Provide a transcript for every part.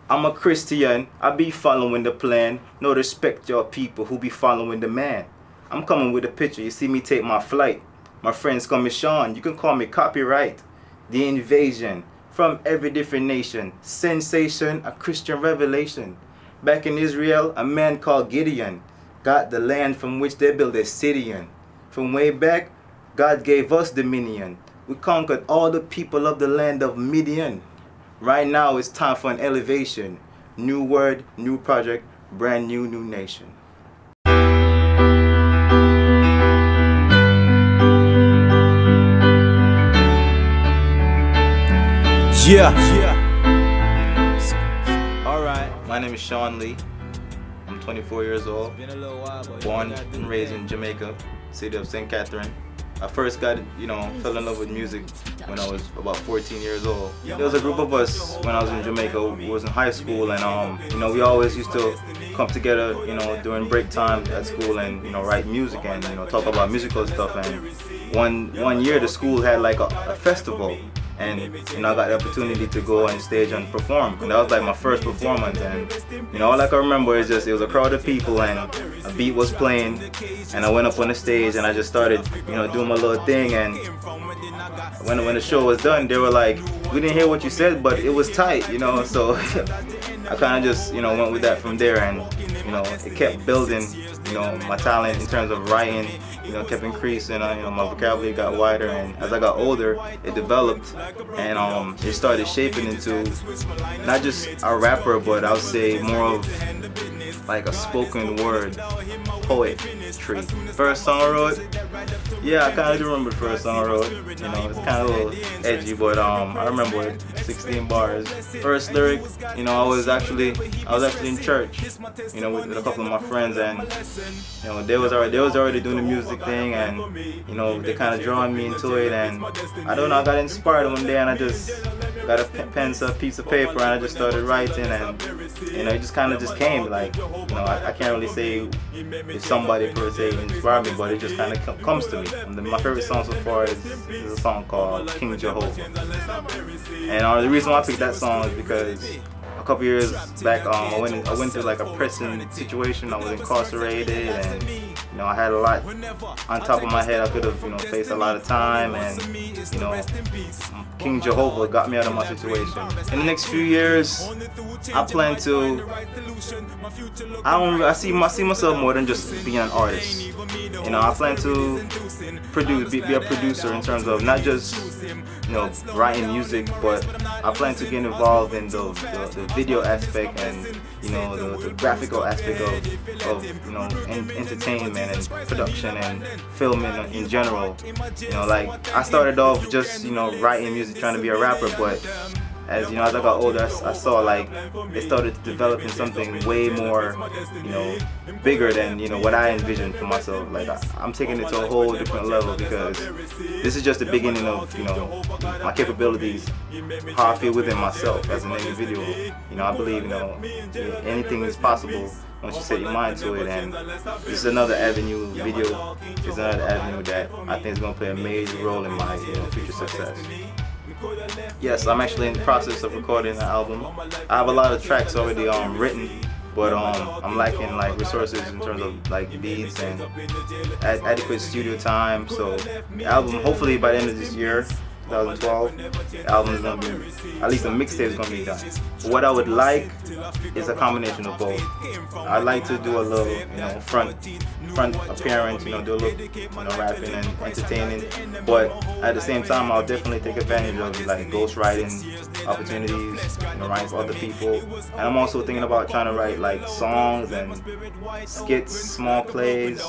I'm a Christian, I be following the plan. No respect your people who be following the man. I'm coming with a picture, you see me take my flight. My friends call me Sean, you can call me copyright. The invasion from every different nation. Sensation, a Christian revelation. Back in Israel, a man called Gideon got the land from which they built a city in. From way back, God gave us dominion. We conquered all the people of the land of Midian. Right now it's time for an elevation. New word, new project, brand new nation. Yeah. Alright. My name is Sean Lee. I'm 24 years old. Born and raised in Jamaica, city of St. Catherine. I first got, fell in love with music when I was about 14 years old. There was a group of us when I was in Jamaica. We was in high school, and we always used to come together, during break time at school and write music and talk about musical stuff. And one year the school had like a festival. And I got the opportunity to go on stage and perform, and that was like my first performance. And all I can remember is just it was a crowd of people and a beat was playing, and I went up on the stage and I just started doing my little thing. And when the show was done, they were like, "We didn't hear what you said, but it was tight," So I kind of just went with that from there, and it kept building my talent in terms of writing. Kept increasing. My vocabulary got wider, and as I got older, it developed, and it started shaping into not just a rapper, but I would say more of like a spoken word poetry. First song I wrote, yeah, I kind of do remember the first song I wrote. It's kind of a little edgy, but I remember it. 16 bars. First lyric, I was actually in church, with a couple of my friends, and they was already doing the music thing, and they kind of drawing me into it, and I don't know, I got inspired one day, and I just got a pencil, piece of paper, and I just started writing, and it just kind of just came. Like, I can't really say if somebody per se inspired me, but it just kind of comes to me. And my favorite song so far is a song called King Jehovah. And the reason why I picked that song is because a couple years back, I went through like a pressing situation. I was incarcerated, and I had a lot on top of my head. I could have faced a lot of time, and King Jehovah got me out of my situation. In the next few years, I plan to. I see myself more than just being an artist. I plan to be a producer in terms of not just writing music, but I plan to get involved in the video aspect and the graphical aspect of entertainment and production and filming in general. Like I started off just writing music, trying to be a rapper, but as I got older, I saw like it started to develop in something way more bigger than what I envisioned for myself. Like I'm taking it to a whole different level, because this is just the beginning of my capabilities, how I feel within myself as an individual. I believe anything is possible once you set your mind to it, and this is another avenue. Video is another avenue that I think is going to play a major role in my future success. Yes, I'm actually in the process of recording an album. I have a lot of tracks already written, but I'm lacking like resources in terms of like beats and adequate studio time. So the album, hopefully by the end of this year, 2012, the album is going to be, at least the mixtape is going to be done. What I would like is a combination of both. I'd like to do a little, front appearance, do a little, rapping and entertaining, but at the same time, I'll definitely take advantage of like ghostwriting opportunities, writing for other people. And I'm also thinking about trying to write like songs and skits, small plays,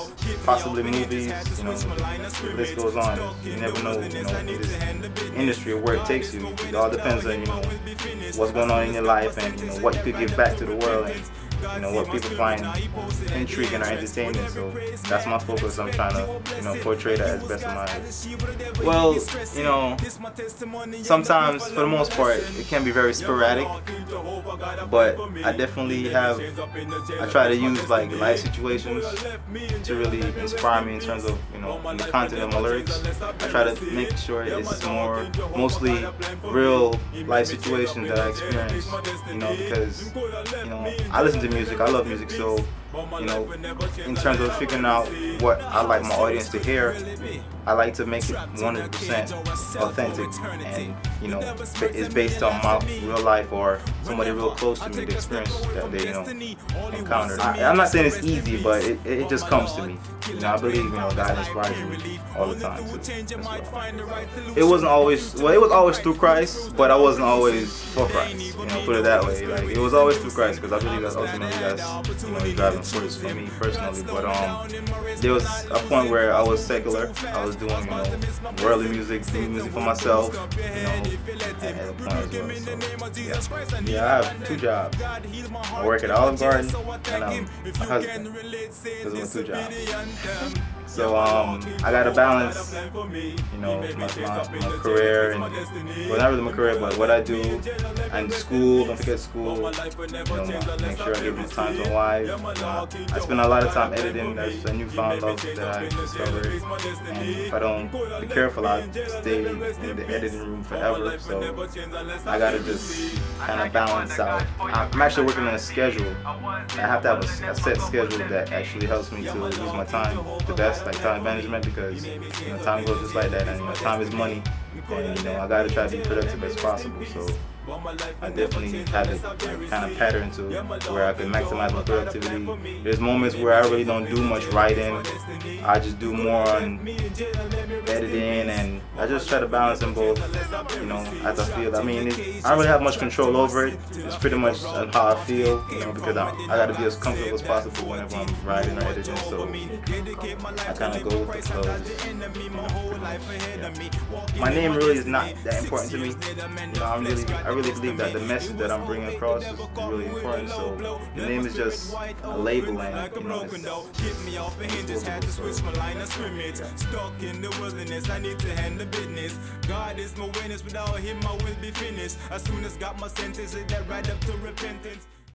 possibly movies. The list goes on. You never know, this industry or where it takes you. It all depends on what's going on in your life and what you could give back to the world, and what people find intriguing or entertaining. So that's my focus. I'm trying to portray that as best of my. Well, sometimes for the most part it can be very sporadic. but I definitely I try to use like life situations to really inspire me in terms of, you know, in the content of my lyrics. I try to make sure it's mostly real life situations that I experience, you know, because, you know, I listen to music, I love music, so, you know, in terms of figuring out what I like my audience to hear, I like to make it 100% authentic, and, you know, it's based on my real life or somebody real close to me, the experience that they, you know, encountered. I'm not saying it's easy, but it just comes to me. You know, I believe, you know, God inspires me all the time too. It wasn't always, well, it was always through Christ, but I wasn't always for Christ. You know, put it that way. Like, it was always through Christ, because I believe that ultimately that's, you know, the driving force for me personally. But there was a point where I was secular. I was doing, you know, worldly music, doing music for myself, you know, at a point as well. So, yeah, I have 2 jobs. I work at Olive Garden, and I'm a husband. Those are my 2 jobs. So I gotta balance, you know, my career, and, well, not really my career, but what I do, and school. Don't forget school. You know, make sure I give my time to my wife. I spend a lot of time editing. That's a newfound love that I discovered. And if I don't be careful, I'll stay in the editing room forever. So I gotta just kind of balance out. I'm actually working on a schedule. I have to have a set schedule that actually helps me to use my time the best, like time management, because, you know, time goes just like that, and, you know, time is money, and, you know, I gotta try to be productive as possible. So I definitely have it kind of pattern to where I can maximize my productivity. There's moments where I really don't do much writing. I just do more on editing, and I just try to balance them both, you know, as I feel. I mean, I don't really have much control over it. It's pretty much how I feel, you know, because I got to be as comfortable as possible whenever I'm writing or editing. So I kind of go with the flow. Yeah. My name really is not that important to me. You know, I really believe that the message that I'm bringing across is really important. So the name is just a label, and, you know, Stuck in the wilderness, I need to handle business. God is my witness, without him I will be finished. As soon as got my sentence, it that right up to repentance.